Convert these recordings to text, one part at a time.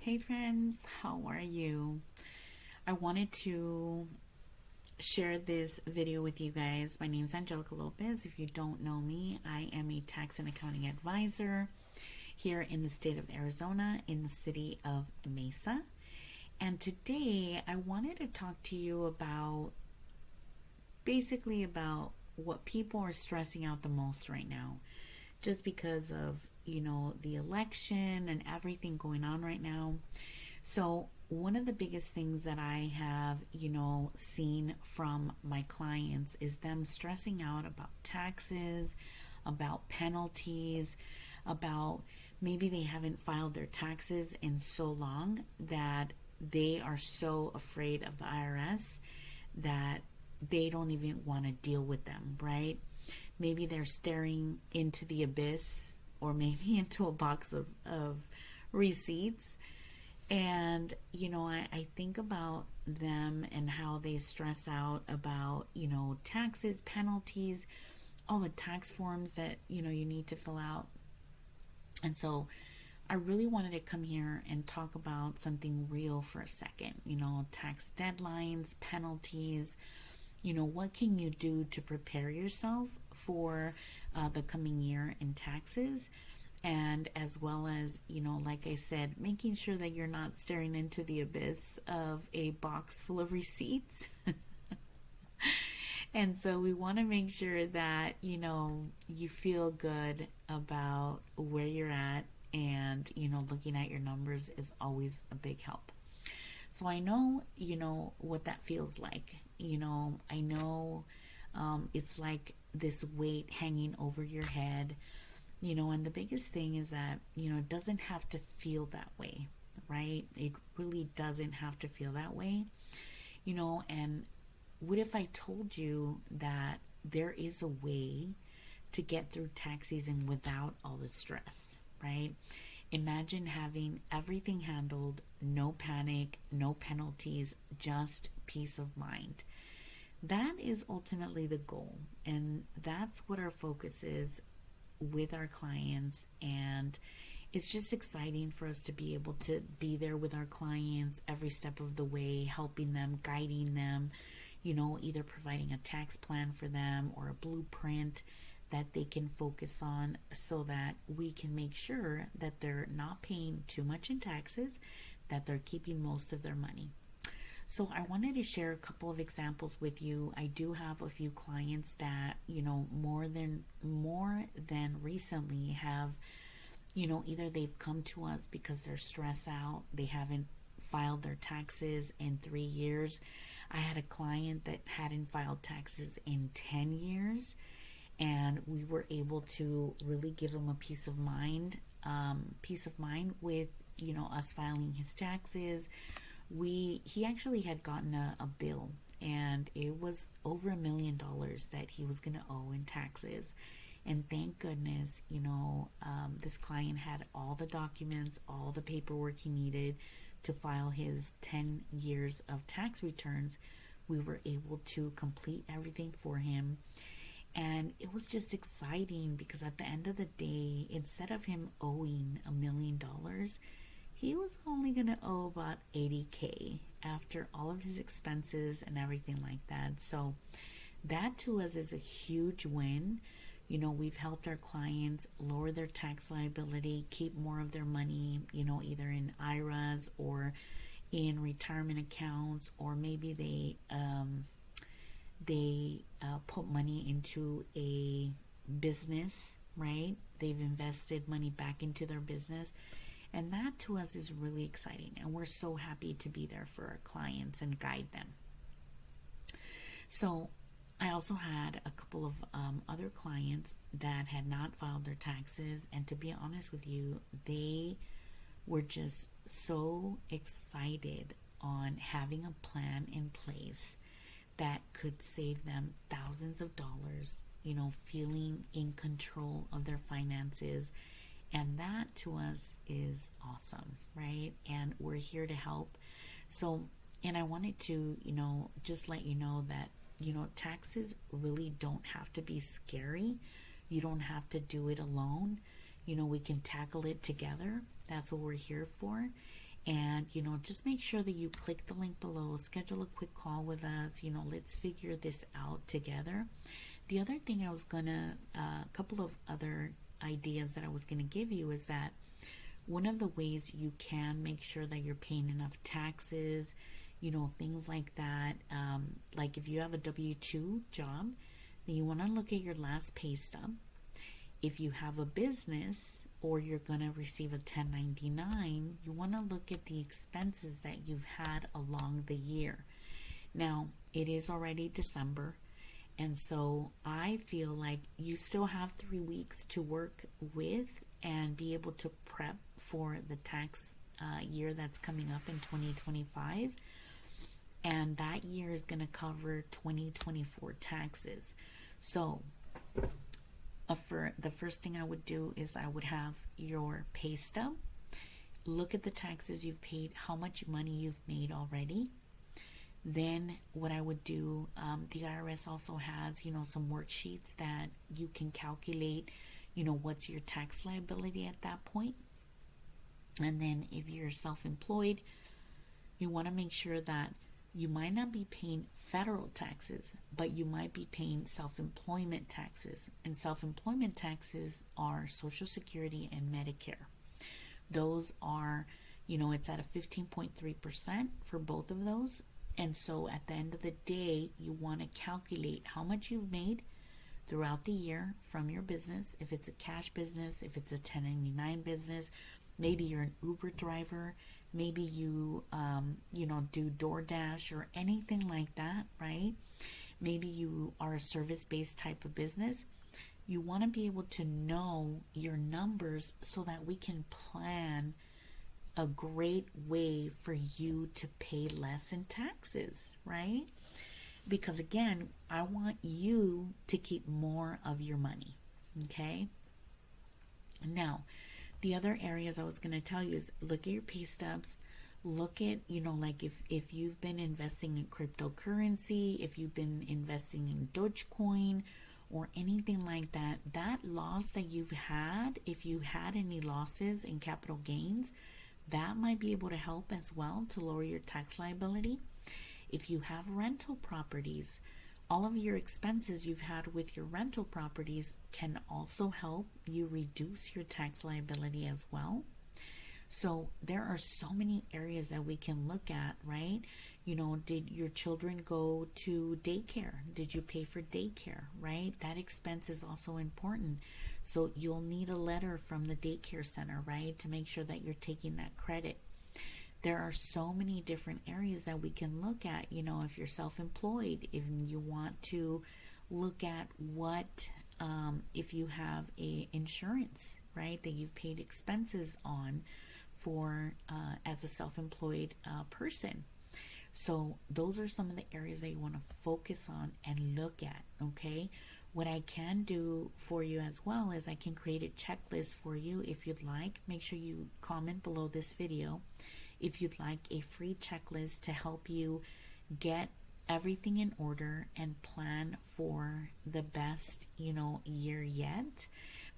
Hey friends, how are you? I wanted to share this video with you guys. My name is Angelica Lopez. If you don't know me, I am a tax and accounting advisor here in the state of Arizona in the city of Mesa. And today I wanted to talk to you about basically what people are stressing out the most right now, just because of, the election and everything going on right now. So one of the biggest things that I have, seen from my clients is them stressing out about taxes, about penalties, about maybe they haven't filed their taxes in so long that they are so afraid of the IRS that they don't even want to deal with them, right? Maybe they're staring into the abyss or maybe into a box of receipts. And, I think about them and how they stress out about, taxes, penalties, all the tax forms that, you need to fill out. And so I really wanted to come here and talk about something real for a second, tax deadlines, penalties. What can you do to prepare yourself for the coming year in taxes? And as well as, like I said, making sure that you're not staring into the abyss of a box full of receipts. And so we want to make sure that, you feel good about where you're at, and, looking at your numbers is always a big help. So I know, what that feels like. I know it's like this weight hanging over your head, and the biggest thing is that, it doesn't have to feel that way, right? It really doesn't have to feel that way, and what if I told you that there is a way to get through tax season without all the stress, right? Imagine having everything handled, no panic, no penalties, just peace of mind. That is ultimately the goal, and that's what our focus is with our clients. And it's just exciting for us to be able to be there with our clients every step of the way, helping them, guiding them, either providing a tax plan for them or a blueprint that they can focus on, so that we can make sure that they're not paying too much in taxes, that they're keeping most of their money. So I wanted to share a couple of examples with you. I do have a few clients that, more than recently have, either they've come to us because they're stressed out, they haven't filed their taxes in 3 years. I had a client that hadn't filed taxes in 10 years, and we were able to really give him a peace of mind with, us filing his taxes. He actually had gotten a bill, and it was over $1 million that he was going to owe in taxes. And thank goodness, this client had all the documents, all the paperwork he needed to file his 10 years of tax returns. We were able to complete everything for him. And it was just exciting because at the end of the day, instead of him owing $1 million, he was only going to owe about $80,000 after all of his expenses and everything like that. So that to us is a huge win. We've helped our clients lower their tax liability, keep more of their money, either in IRAs or in retirement accounts, or maybe they put money into a business, right? They've invested money back into their business. And that to us is really exciting. And we're so happy to be there for our clients and guide them. So I also had a couple of other clients that had not filed their taxes. And to be honest with you, they were just so excited on having a plan in place that could save them thousands of dollars, feeling in control of their finances. And that to us is awesome, right? And we're here to help. So, and I wanted to, just let you know that, taxes really don't have to be scary. You don't have to do it alone. We can tackle it together. That's what we're here for. And, just make sure that you click the link below, schedule a quick call with us, let's figure this out together. The other thing I was gonna, a couple of other ideas that I was gonna give you is that one of the ways you can make sure that you're paying enough taxes, things like that, like if you have a W-2 job, then you want to look at your last pay stub. If you have a business or you're going to receive a 1099, you want to look at the expenses that you've had along the year. Now, it is already December, and so I feel like you still have 3 weeks to work with and be able to prep for the tax year that's coming up in 2025. And that year is going to cover 2024 taxes. So for the first thing I would do is I would have your pay stub, look at the taxes you've paid, how much money you've made already. Then what I would do, the IRS also has, some worksheets that you can calculate, what's your tax liability at that point. And then if you're self-employed, you want to make sure that you might not be paying federal taxes, but you might be paying self-employment taxes. And self-employment taxes are Social Security and Medicare. Those are, it's at a 15.3% for both of those. And so at the end of the day, you want to calculate how much you've made throughout the year from your business. If it's a cash business, if it's a 1099 business, maybe you're an Uber driver, maybe you, do DoorDash or anything like that, right? Maybe you are a service-based type of business. You want to be able to know your numbers so that we can plan a great way for you to pay less in taxes, right? Because again, I want you to keep more of your money, okay? Now, the other areas I was going to tell you is look at your pay stubs. Look at, like if you've been investing in cryptocurrency, if you've been investing in Dogecoin or anything like that, that loss that you've had, if you had any losses in capital gains, that might be able to help as well to lower your tax liability. If you have rental properties, all of your expenses you've had with your rental properties can also help you reduce your tax liability as well. So there are so many areas that we can look at, right? Did your children go to daycare? Did you pay for daycare, right? That expense is also important. So you'll need a letter from the daycare center, right? To make sure that you're taking that credit. There are so many different areas that we can look at, if you're self-employed, if you want to look at what, if you have a insurance, right, that you've paid expenses on for, as a self-employed person. So those are some of the areas that you want to focus on and look at, okay? What I can do for you as well is I can create a checklist for you if you'd like. Make sure you comment below this video if you'd like a free checklist to help you get everything in order and plan for the best, year yet.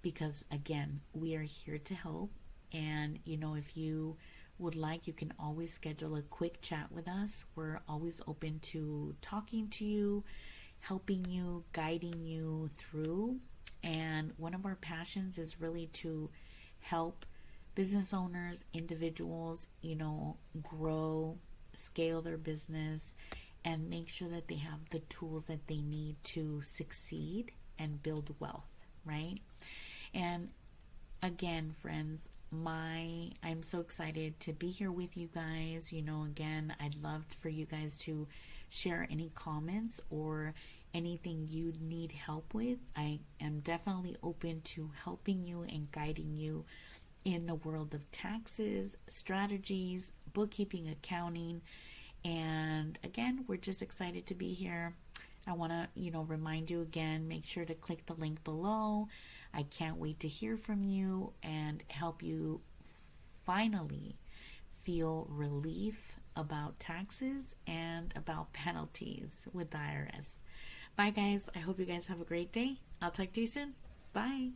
Because again, we are here to help. And, if you would like, you can always schedule a quick chat with us. We're always open to talking to you, helping you, guiding you through. And one of our passions is really to help business owners, individuals, grow, scale their business, and make sure that they have the tools that they need to succeed and build wealth, right? And again, friends, I'm so excited to be here with you guys. Again, I'd love for you guys to share any comments or anything you need help with. I am definitely open to helping you and guiding you in the world of taxes, strategies, bookkeeping, accounting. And again, we're just excited to be here. I want to, remind you again, make sure to click the link below. I can't wait to hear from you and help you finally feel relief about taxes and about penalties with the IRS. Bye, guys. I hope you guys have a great day. I'll talk to you soon. Bye.